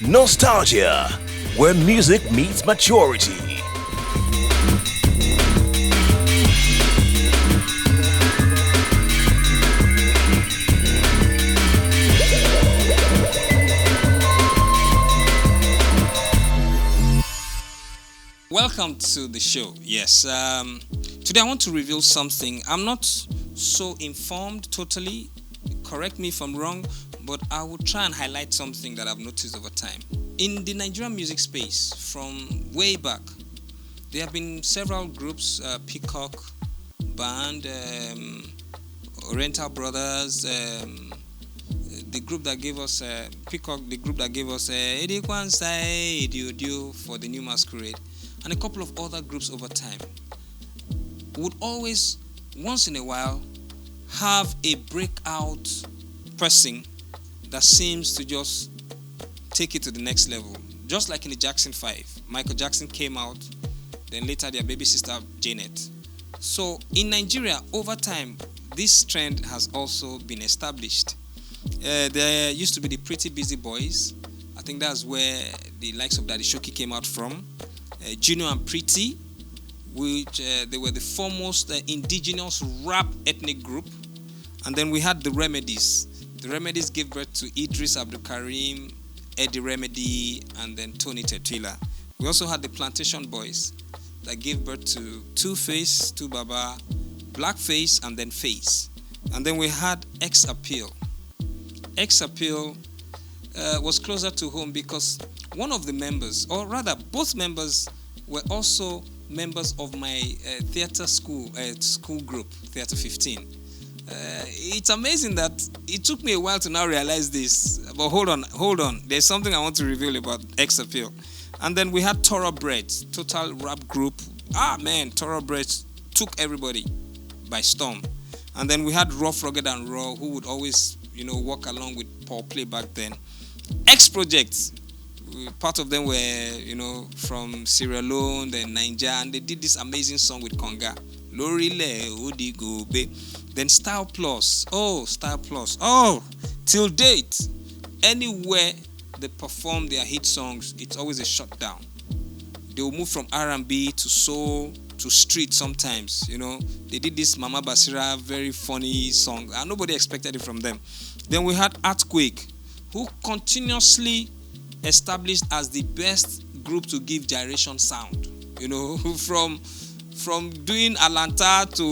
Nostalgia, where music meets maturity. Welcome to the show. Yes, today I want to reveal something. I'm not so informed totally. Correct me if I'm wrong, but I will try and highlight something that I've noticed over time. In the Nigerian music space, from way back, there have been several groups, Peacock Band, Oriental Brothers, the group that gave us Peacock, the group that gave us Edi Kwansai, Edi for the New Masquerade, and a couple of other groups over time would always, once in a while, have a breakout person that seems to just take it to the next level. Just like in the Jackson 5, Michael Jackson came out, then later their baby sister Janet. So in Nigeria, over time, this trend has also been established. There used to be the Pretty Busy Boys. I think that's where the likes of Daddy Shoki came out from. Junior and Pretty, which they were the foremost indigenous rap ethnic group. And then we had the Remedies. The Remedies gave birth to Idris Abdul Karim, Eddie Remedy, and then Tony Tetwila. We also had the Plantation Boys that gave birth to Two-Face, Two Baba, Blackface, and then Face. And then we had X Appeal. X Appeal was closer to home because one of the members, or rather both members, were also members of my theater school group, Theater 15. It's amazing that it took me a while to now realize this. But hold on. There's something I want to reveal about X Appeal. And then we had Thoroughbred, total rap group. Thoroughbred took everybody by storm. And then we had Rough, Rugged and Raw, who would always, walk along with Paul Play back then. X Project, part of them were, from Sierra Leone, then Niger, and they did this amazing song with Conga. Lorile Odigobe. Then Style Plus. Till date, anywhere they perform their hit songs, it's always a shutdown. They will move from R&B to soul to street sometimes. They did this Mama Basira very funny song, and nobody expected it from them. Then we had Earthquake, who continuously established as the best group to give gyration sound. From doing Alanta to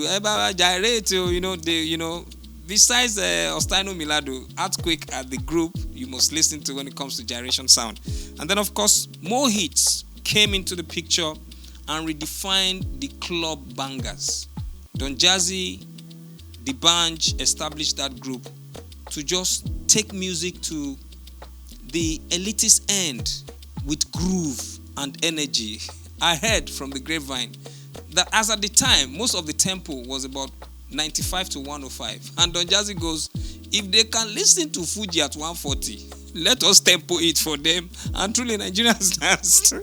Eba Gyrate, besides Ostino Milado, Earthquake are the group you must listen to when it comes to gyration sound. And then, of course, more hits came into the picture and redefined the club bangers. Don Jazzy, the Banj established that group to just take music to the elitist end with groove and energy. I heard from the grapevine that as at the time, most of the tempo was about 95 to 105. And Don Jazzy goes, if they can listen to Fuji at 140, let us tempo it for them. And truly, Nigerians danced.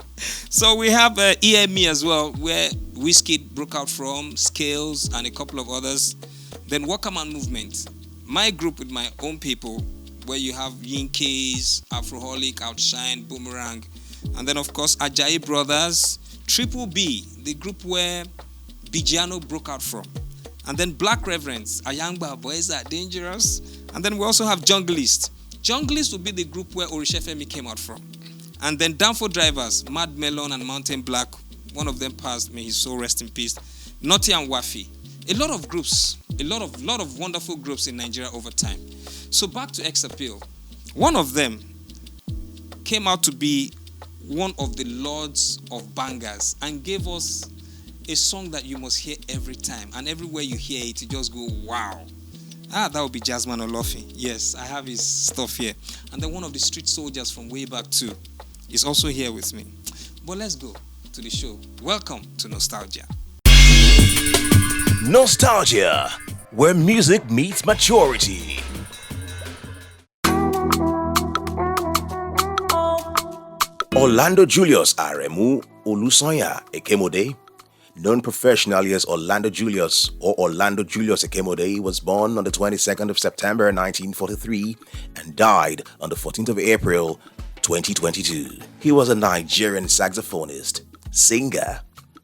So we have EME as well, where Wizkid broke out from, Scales, and a couple of others. Then Wakaman Movement, my group with my own people, where you have Yinkes, Afroholic, Outshine, Boomerang, and then of course Ajayi Brothers, Triple B, the group where Bigiano broke out from, and then Black Reverends, Ayangba Boys Are Dangerous, and then we also have Junglist. Junglist would be the group where Orishefemi came out from, and then Danfo Drivers, Mad Melon and Mountain Black. One of them passed, may his soul rest in peace. Naughty and Wafi. A lot of groups, a lot of wonderful groups in Nigeria over time. So back to X Appeal. One of them came out to be one of the lords of bangers and gave us a song that you must hear every time. And everywhere you hear it, you just go, wow. That would be Jazzman OLOFIN. Yes, I have his stuff here. And then one of the street soldiers from way back too is also here with me. But let's go to the show. Welcome to Nostalgia. Nostalgia, where music meets maturity. Orlando Julius Aremu Olusanya Ekemode, known professionally as Orlando Julius or Orlando Julius Ekemode, was born on the 22nd of September 1943 and died on the 14th of April 2022. He was a Nigerian saxophonist, singer,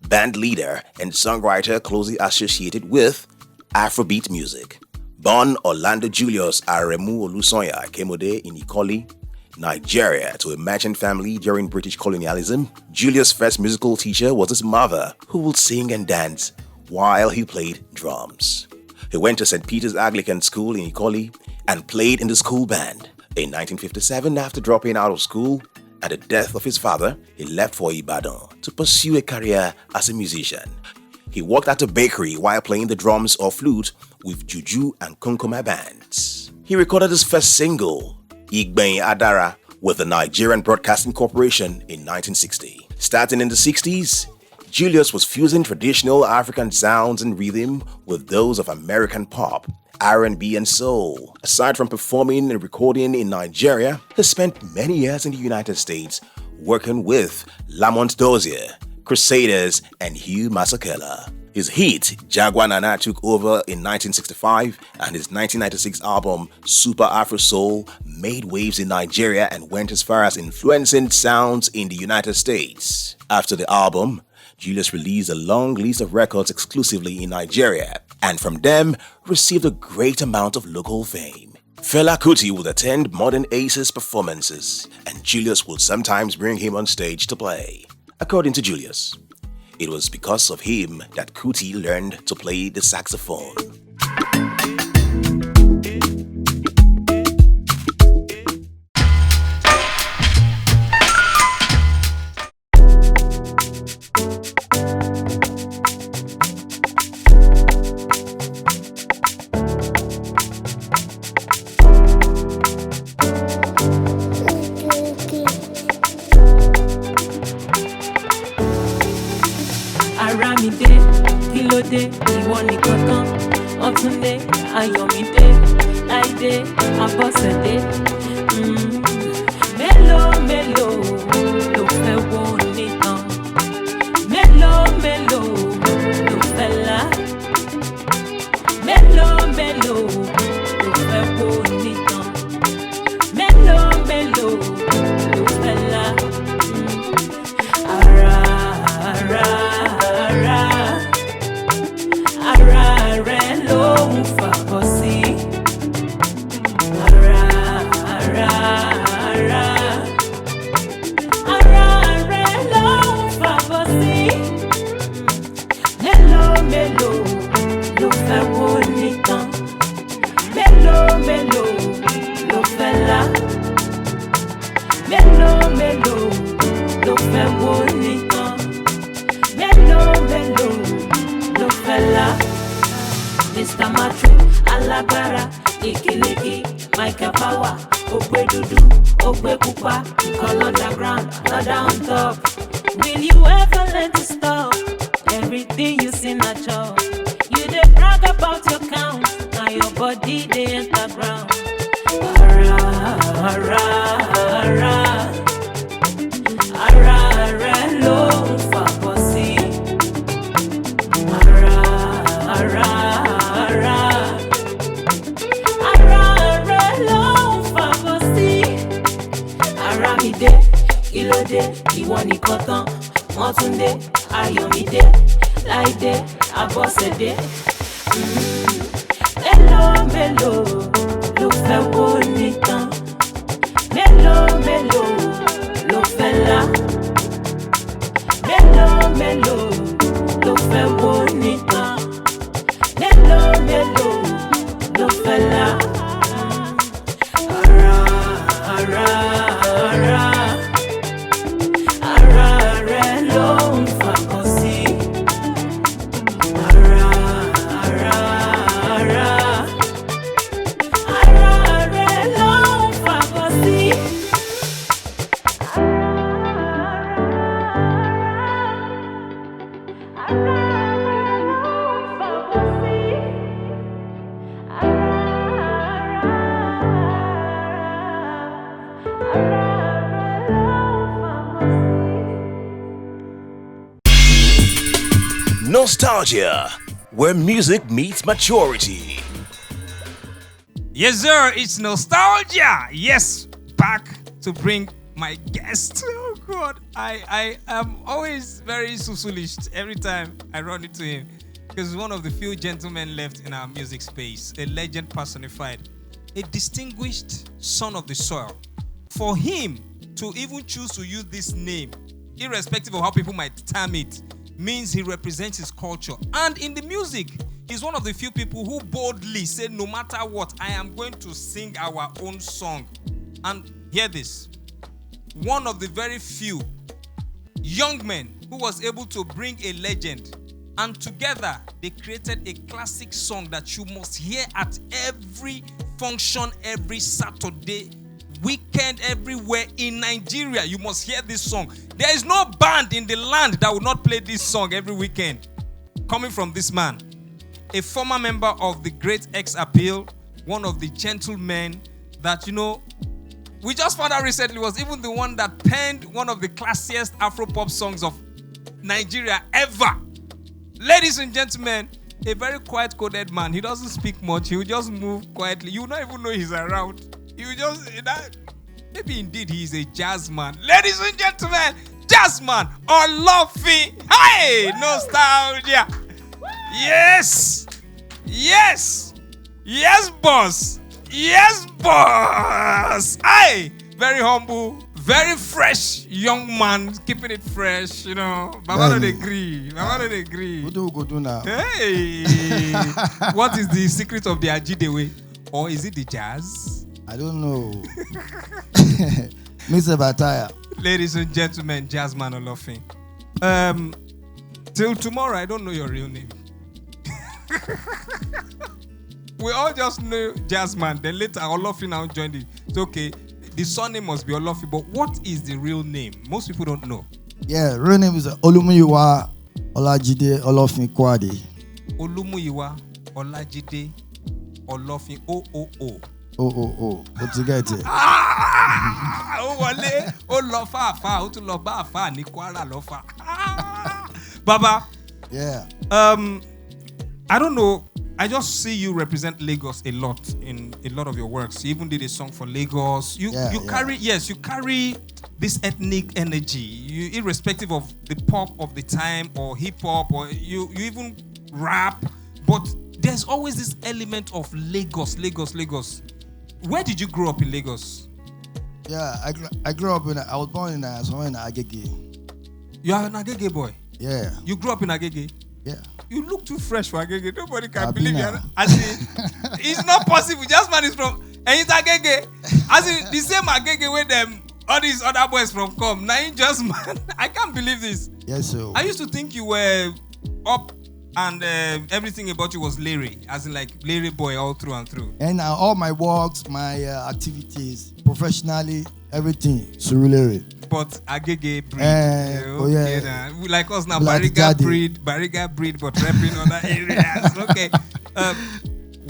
band leader, and songwriter closely associated with Afrobeat music. Born Orlando Julius Aremu Olusonya Ekemode in Ikoli, Nigeria, to a merchant family during British colonialism, Julius' first musical teacher was his mother, who would sing and dance while he played drums. He went to St. Peter's Anglican School in Ikoli and played in the school band. In 1957, after dropping out of school and the death of his father, he left for Ibadan to pursue a career as a musician. He worked at a bakery while playing the drums or flute with Juju and Kunkuma bands. He recorded his first single, Igben Adara, with the Nigerian Broadcasting Corporation in 1960. Starting in the 60s, Julius was fusing traditional African sounds and rhythm with those of American pop, R&B and soul. Aside from performing and recording in Nigeria, he spent many years in the United States working with Lamont Dozier, Crusaders, and Hugh Masekela. His hit, Jaguar Nana, took over in 1965, and his 1996 album, Super Afro Soul, made waves in Nigeria and went as far as influencing sounds in the United States. After the album, Julius released a long list of records exclusively in Nigeria, and from them received a great amount of local fame. Fela Kuti would attend Modern Aces performances, and Julius would sometimes bring him on stage to play. According to Julius, it was because of him that Kuti learned to play the saxophone. Aramide, Kílódé, ìwọ nìkan tán. Ọ̀túndé, Ayọ̀mídé, Láìdé, Abọ́sẹ̀dé. Mélòó mélòó ló fẹ́ wo nìkan? Mélòó mélòó ló fẹ́ là? Mélòó mélòó ló fẹ́ wo nìkan? Mélòó mélòó ló fẹ́ là? Ara. Ara rẹ̀ ló ń fàbọ̀ sí. Ara rẹ̀ ló ń fàbọ̀ sí. Mélòó mélòó ló fẹ́ wo nìkan? Mélòó mélòó ló fẹ́ là? Mélòó mélòó ló fẹ́ wo nìkan? Mélòó mélòó ló fẹ́ là? Mr. Macho, Alágbára, Ìkìlìkì, Michael Power, Ogbe dúdú, Ogbe pupa, Call underground, Lọ́dà on top. Will you ever learn to stop? Everything you see na chop. You dey brag about your count, now your body dey enter ground. Ara rẹ̀ ló ń fàbọ̀ sí. Ara rẹ̀ ló ń fàbọ̀ sí. Aramide, Kílódé, ìwọ nìkan tán. Ọ̀túndé, Ayọ̀mídé, Láìdé, Abọ́sẹ̀dé. Mélòó mélòó ló fẹ́ wo nìkan? Mélòó mélòó ló fẹ́ là? Mélòó mélòó ló fẹ́ wo nìkan? Mélòó mélòó ló fẹ́ là? Ara rẹ̀ ló ń fàbọ̀ sí. Ara rẹ̀ ló ń fàbọ̀ sí. Nostalgia, where music meets maturity. Yes, sir, it's nostalgia. Yes, back to bring my guest. Oh God, I am always very susulished every time I run into him because he's one of the few gentlemen left in our music space, a legend personified, a distinguished son of the soil. For him to even choose to use this name, irrespective of how people might term it, means he represents his culture. And in the music, he's one of the few people who boldly say, no matter what, I am going to sing our own song. And hear this. One of the very few young men who was able to bring a legend, and together they created a classic song that you must hear at every function, every Saturday, weekend, everywhere in Nigeria. You must hear this song. There is no band in the land that will not play this song every weekend. Coming from this man, a former member of the Great X Appeal, one of the gentlemen that, we just found out recently was even the one that penned one of the classiest Afro-pop songs of Nigeria ever. Ladies and gentlemen, a very quiet-coded man. He doesn't speak much. He will just move quietly. You will not even know he's around. You just, maybe indeed he is a jazzman. Ladies and gentlemen, Jazzman, OLOFIN. Hey, nostalgia. Yes. Yes. Yes, boss. Yes, boss. Hey, very humble, very fresh young man, keeping it fresh, Baba don't agree. Baba don't agree. What do we go do now? Hey, what is the secret of the Ajidewe? Or is it the jazz? I don't know. Mr. Bataya. Ladies and gentlemen, Jazzman OLOFIN. Till tomorrow, I don't know your real name. We all just know Jazzman. Then later, OLOFIN now joined it. It's okay. The surname must be OLOFIN, but what is the real name? Most people don't know. Yeah, real name is Olumuyiwa Olajide OLOFIN Kwade. Olumuyiwa Olajide OLOFIN OOO. Oh. What you get it? Oh, wale. Oh, lofa fa. Oh, to loba fa. Ni kwara lofa. Baba. Yeah. I don't know. I just see you represent Lagos a lot in a lot of your works. You even did a song for Lagos. You carry this ethnic energy. Irrespective of the pop of the time or hip hop, or you even rap, but there's always this element of Lagos. Where did you grow up in Lagos? Yeah, I grew up I was born in Agege. You are an Agege boy? Yeah. You grew up in Agege? Yeah. You look too fresh for Agege. Nobody can I've believe been you. now. As in, it's not possible. Jazzman is from, and it's Agege. As in, the same Agege where them all these other boys from come. Now you Jazzman. I can't believe this. Yes, sir. I used to think you were up and everything about you was Larry, as in like Larry boy all through and through. And all my works, my activities, professionally, everything, Surulere. But Agege breed. Yeah. Nah. Like us now, Black Bariga Daddy. breed, but repping other areas. Okay.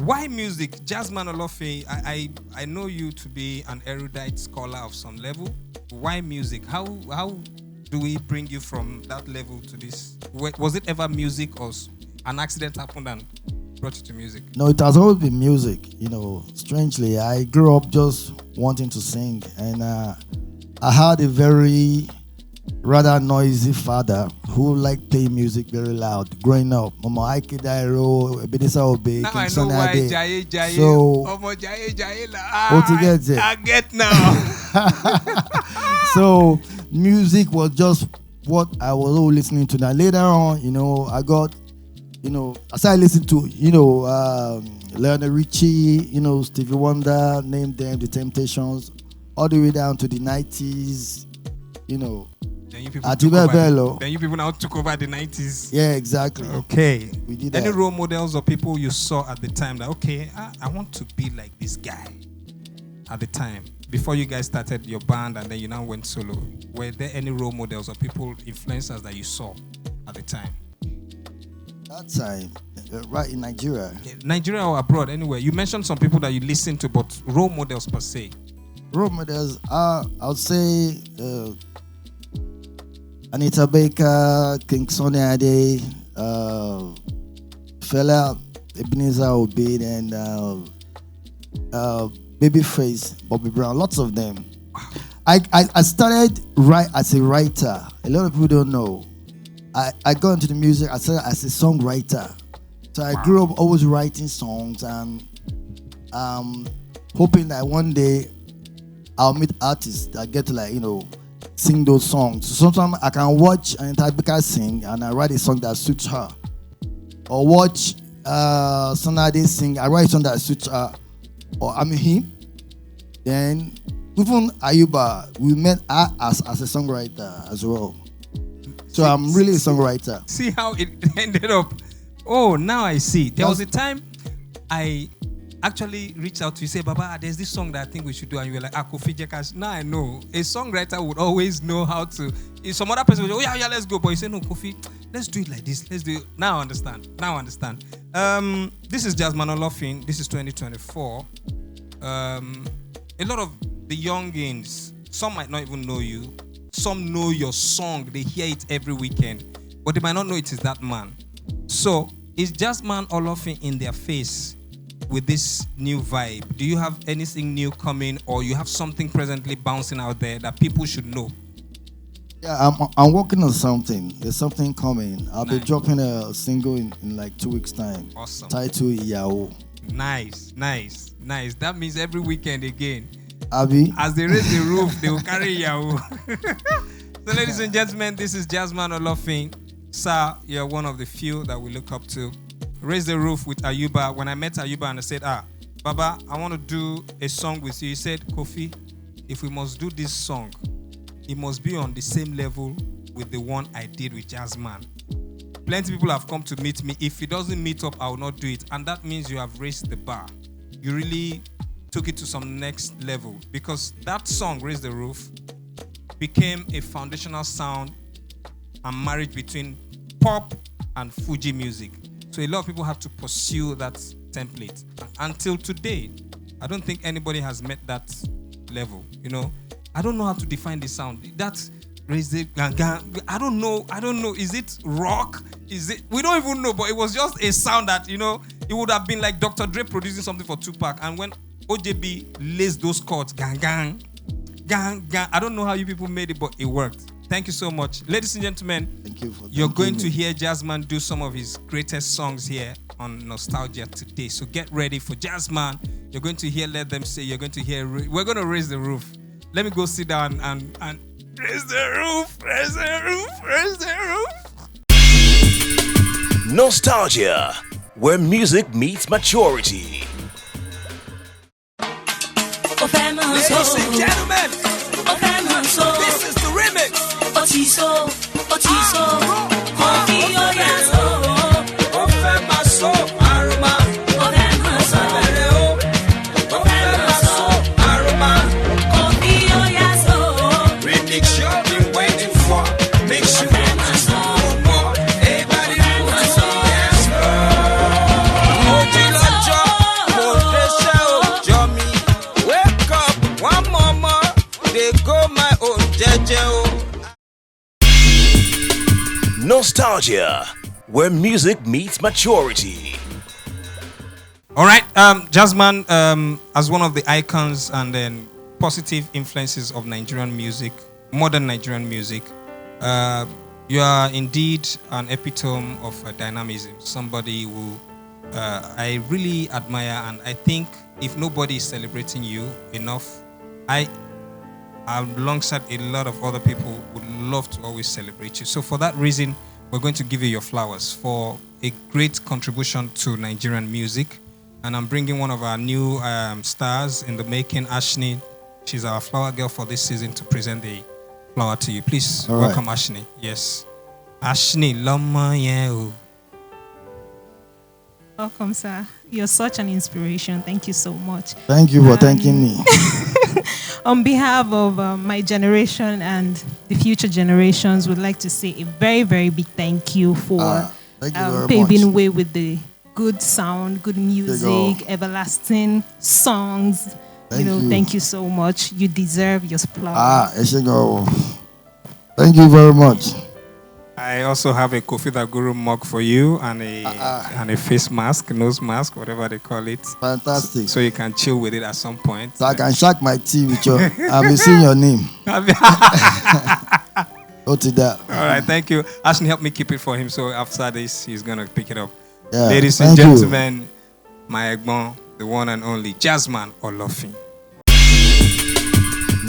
Why music? Jazzman OLOFIN, I know you to be an erudite scholar of some level. Why music? How do we bring you from that level to this? Was it ever music or an accident happened and brought you to music? No, it has always been music. Strangely, I grew up just wanting to sing, and I had a very rather noisy father who liked playing music very loud growing up. Mama Ike Dairo, Ebenezer Obey, Now King I know Sonny why Ade. Jaye. So- Omo Jaye. What you get it? I get now. So music was just what I was always listening to. Now later on, I got, I started listening to, Lionel Richie, Stevie Wonder, name them, The Temptations, all the way down to the 90s, Then you people Atiba Bello. Then you people now took over the 90s. Yeah, exactly. Okay. We did Any that. role models or people you saw at the time that, okay, I want to be like this guy at the time? Before you guys started your band and then you now went solo, were there any role models or people, influencers that you saw at the time? That time, right in Nigeria. Nigeria or abroad, anywhere. You mentioned some people that you listen to, but role models per se. Role models, I would say Anita Baker, King Sonny Ade, Fela Ebenezer Obey, and Babyface, Bobby Brown, lots of them. I started as a writer. A lot of people don't know. I got into the music. I started as a songwriter. So I grew up always writing songs and hoping that one day I'll meet artists that get to sing those songs. So sometimes I can watch an entire speaker sing and I write a song that suits her. Or watch Sonade sing, I write a song that suits her. Or I mean him. Then even Ayuba, we met her as a songwriter as well. So I'm really a songwriter. See how it ended up. Oh, now I see. There was a time I actually reached out to you, say, Baba, there's this song that I think we should do. And you were like, Koffi Jekas. Now I know. A songwriter would always know how to. If some other person would say, oh, yeah, let's go. But you say, no, Koffi, let's do it like this. Let's do it. Now I understand. This is Jazzman OLOFIN. This is 2024. A lot of the youngins, some might not even know you. Some know your song. They hear it every weekend. But they might not know it is that man. So, is Jazzman OLOFIN in their face with this new vibe? Do you have anything new coming, or you have something presently bouncing out there that people should know? Yeah, I'm working on something. There's something coming. I'll be dropping a single in like 2 weeks' time. Awesome. Title Yao. Nice. That means every weekend again. Abi? As they raise the roof, they will carry Yahoo. So, ladies and gentlemen, this is Jazzman OLOFIN. Sir, you're one of the few that we look up to. Raise the Roof with Ayuba. When I met Ayuba and I said, Baba, I want to do a song with you. He said, Koffi, if we must do this song, it must be on the same level with the one I did with Jazzman. Plenty of people have come to meet me. If it doesn't meet up, I will not do it. And that means you have raised the bar. You really took it to some next level, because that song, Raise the Roof, became a foundational sound and marriage between pop and Fuji music. So a lot of people have to pursue that template. Until today, I don't think anybody has met that level. I don't know how to define the sound. That's Raise the I don't know. Is it rock? We don't even know, but it was just a sound that, it would have been like Dr. Dre producing something for Tupac. And when OJB lays those chords, gang, gang, gang, gang. I don't know how you people made it, but it worked. Thank you so much. Ladies and gentlemen, thank you for you're going to hear Jazzman do some of his greatest songs here on Nostalgia today. So get ready for Jazzman. You're going to hear Let Them Say. You're going to hear, we're going to raise the roof. Let me go sit down and raise the roof, raise the roof, raise the roof. Nostalgia, where music meets maturity. Ladies and gentlemen, this is the remix. Otiso, Koffi Oyaso, Ofemaso, Aroma, Ofemaso, Aroma, Koffi Oyaso, remix you've been waiting for. Make sure you more. Everybody dance Jomi, wake up, one mama, they go my own jeje. Nostalgia, where music meets maturity. All right, Jazzman, as one of the icons and then positive influences of Nigerian music, modern Nigerian music, you are indeed an epitome of dynamism. Somebody who I really admire, and I think if nobody is celebrating you enough, alongside a lot of other people, would love to always celebrate you. So for that reason, we're going to give you your flowers for a great contribution to Nigerian music. And I'm bringing one of our new stars in the making, Ashni. She's our flower girl for this season, to present the flower to you. Please welcome Ashni. Yes. Ashni, Lama Yeo. Welcome, sir. You're such an inspiration. Thank you so much. Thank you for thanking me. On behalf of my generation and the future generations, would like to say a very, very big thank you for paving way with the good sound, good music, everlasting songs. Thank you so much. You deserve your applause. Thank you very much. I also have a Koffi the Guru mug for you and a face mask, nose mask, whatever they call it. Fantastic. So you can chill with it at some point. So I can shake my tea with your. I've been seeing your name. Go to that. All right, thank you. Ashton helped me keep it for him, so after this, he's gonna pick it up. Yeah, ladies and gentlemen, my egbon, the one and only Jazzman OLOFIN.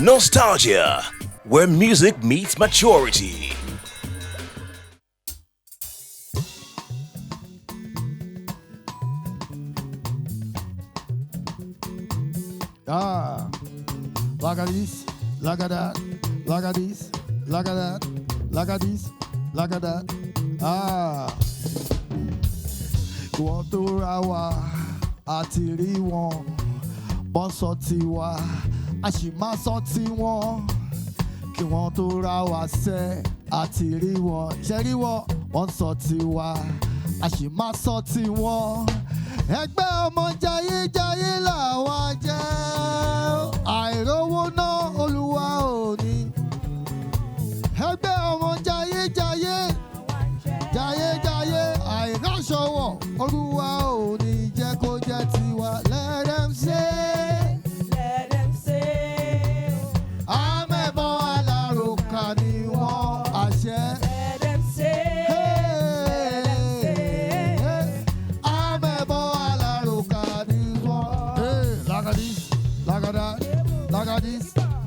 Nostalgia, where music meets maturity. Look at this, look at that, look at this, look at that, look at this, look at that. Wọ́n tó ra wa àti rí wọn, bọ́n sọ tiwa, a sì máa sọ tiwọn. Kí wọ́n tó ra wa sẹ́ àti rí wọn, ṣe rí wọn, wọ́n sọ tiwa, a sì máa sọ tiwọn. Ẹgbẹ́ ọmọ jayéjayé làwa jẹ́, àìrówó náà Olúwa ò ní. Ẹgbẹ́ ọmọ jayéjayé, jayéjayé, àìráṣọwọ̀ Olúwa ò ní jẹ́ kó jẹ́ tiwa. Let them say, Let them say, àmẹ́bọ̀ aláròkà ni wọ́n àṣẹ. let them say, let them say. Àmẹ́bọ̀ aláròkà ni wọ́n. Look at this, look at that, look at this,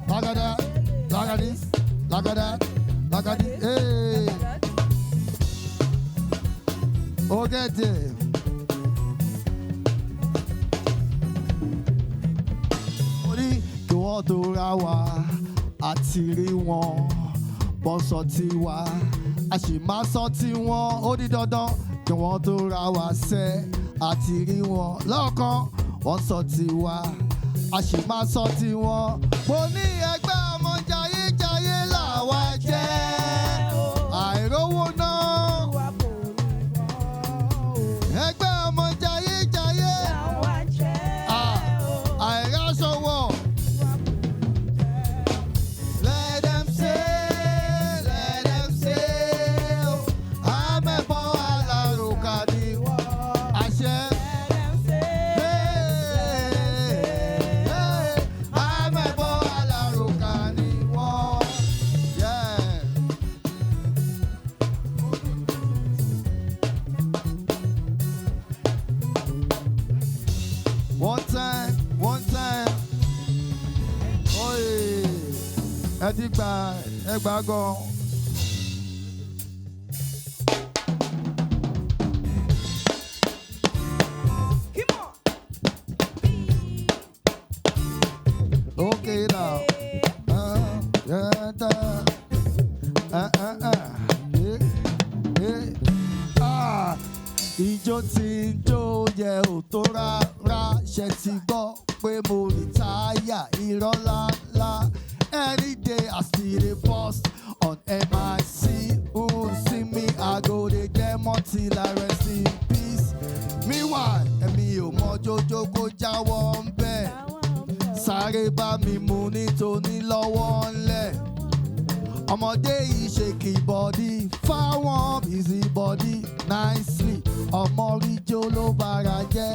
look at that, look at this, look at that, look at this. Hey. Okay, Dave. Orí kí wọ́n tó ra wa àti rí wọn, bọ́ sọ tiwa, a sì máa sọ tiwọn. Ó di dandan kí wọ́n tó ra wa sẹ́ àti rí wọn. Lọ́ọ̀kan wọ́n sọ tiwa, a sì máa sọ tiwọn. Mo ní ẹgbẹ́ ọmọ jayéjayé làwa jẹ́, àìrówó náà. Ẹgbẹ́ ọmọ jayéjayé, àìráṣọwọ̀. Let them say, àmẹ́bọ̀ aláròkà ni àṣẹ. Àmẹ́bọ̀ aláròkà ni wọ́n. One time. Oye, ẹ ti gbà ẹ gbà gan. Okay now. Yeah, Ijó tí ń jó yẹ ò tó rárá, ṣe ti gbọ́ pé mo rìtáyà irọ́ ńláńlá. Any day I still dey post on MIC. Who see me, I go dey get more till I rest in peace. Meanwhile, èmi ò mọ jójó kó jáwọ́ ń bẹ̀. Sáré bá mi mú nítorí lọ́wọ́ ńlẹ̀. Ọmọdé yìí shake body, fáwọn busy body nicely. Ọmọ ríjó ló bára jẹ́.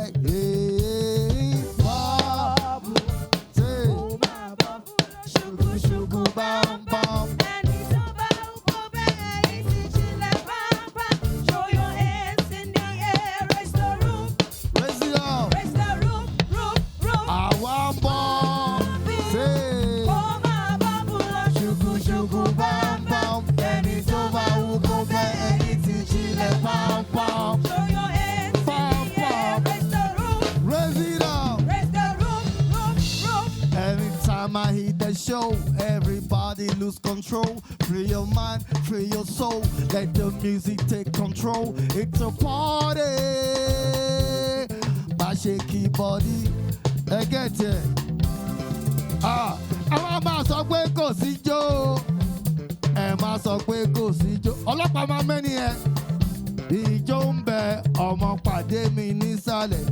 Bọ́ọ̀bù, ṣùgù bam bam. Ẹni tó bá ń kó bẹ́ẹ̀ yìí sì jílẹ̀ pàápàá. Show your hands in the air, raise the room, Raise it up. raise the room. Àwa ń bọ̀. Kó máa bá bù lọ Ṣùgù bam bam. Ẹni tó bá wù kó bẹ́ẹ̀ yìí sì jílẹ̀ pam pam. Show your hands in the air, raise the room, Raise it up. raise the room. Anytime I hit the show, everybody lose control. Free your mind, free your soul. Let the music take control. It's a party. My shaky body. I get it. Àwọn máa sọ pé kò sí jó. Ẹ máa sọ pé kò sí jó. Ọlọ́pàá máa mẹ́ni ẹ. Ìjó ń bẹ ọmọ pàdé mi nísàlẹ̀.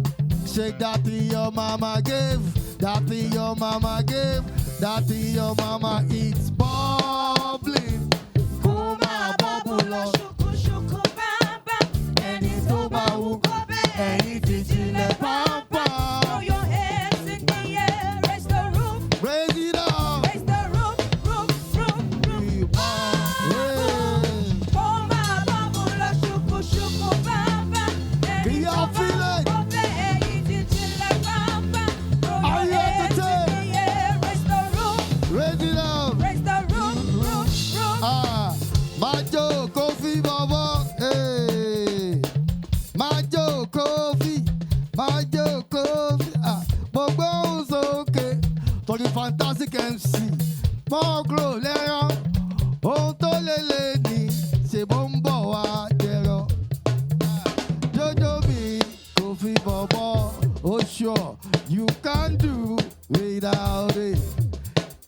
Shake that thing your mama gave. That thing your mama gave. That thing your mama eats bubbling. Kó máa bubble lọ. Ẹni tó bá wù ẹ̀yin ti jìnlẹ̀ pàápàá. Throw your hands in the air, raise the roof, Raise it up. raise the roof, roof, roof, roof. Oh my bubble, la shuku shuku baba. Can y'all feel it? Are you entertained? Raise the roof, Raise it up. raise the roof, roof, roof. Majo Koffi Baba. Hey. Majo Koffi. Majo Koffi. Gbogbo sókè. Tọ́jú fantastic MC. More grow lẹ́yìn. Ohun tó lélẹ̀ ní ṣe bó ń bọ̀ wá dẹ̀rọ. Jojo mi Koffi Baba. Oh sure, you can do without it.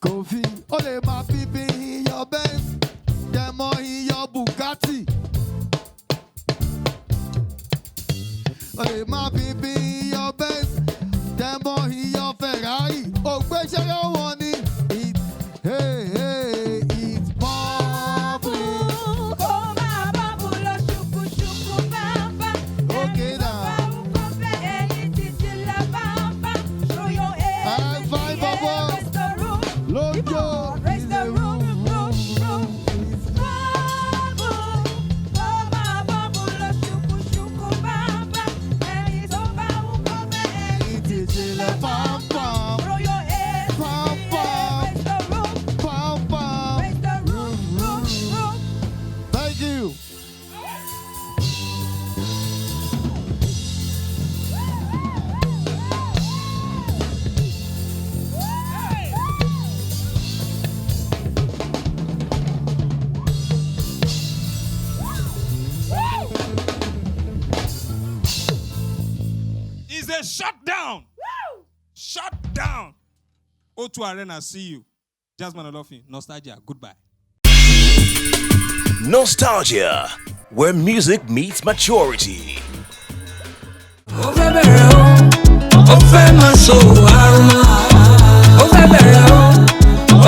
Koffi, only my people in your Benz, them all in your Bugatti. Only my people in your Benz, them all in your Ferrari. Oh, question you want it? Hey, hey, it's popping. Oh my bubble, la shuku shuku baba. Okay now. Throw your hands High in five, the air, Baba. raise the roof. Lojo Raise is the the roof, room. roof, roof. Bubble, oh my bubble, la shuku shuku baba. Ẹni tó bá wù kó bẹ́ ẹni tí Ìtìjìlẹ̀ pam-pam, Throw your hands in the air, raise the roof, pam-pam. raise the roof, roof, roof. Thank you. It's a shutdown. Shut down. O2 Arena, see you. Jazzman OLOFIN, nostalgia. Goodbye. Nostalgia, where music meets maturity. Ó fẹ́ bẹ̀rẹ̀ o, ó fẹ́ máa ṣòwò àrùmá. Ó fẹ́ bẹ̀rẹ̀ o,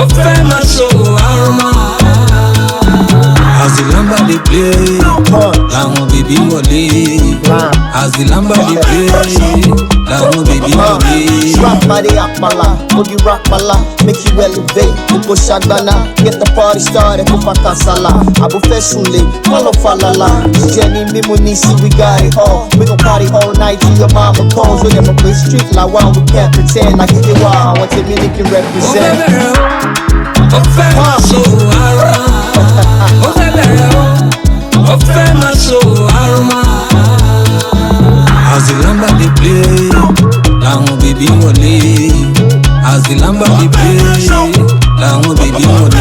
ó fẹ́ máa ṣòwò àrùmá. As the lamba dey play, làwọn bèbí wọlé. As the lamba dey play, làwọn bèbí wọlé. Rap body akpala, boogie rock pala, make you elevate, Upo shagbana, get the party started, Kufa kasala, Abu Fesunle, follow falala, Jenny Mimunisi, we got it all, we gon' party all night till your mama calls, we them a play street like wow, we can't pretend like it's the wild, what the minute can Ó fẹ́ represent. bẹ̀rẹ̀ o, ó fẹ́ máa ṣòwò àrùmá. Ó fẹ́ bẹ̀rẹ̀ o, ó fẹ́ máa ṣòwò àrùmá. As the lamba dey play, làwọn bèbí wọlé. As the lamba dey play, làwọn bèbí wọlé.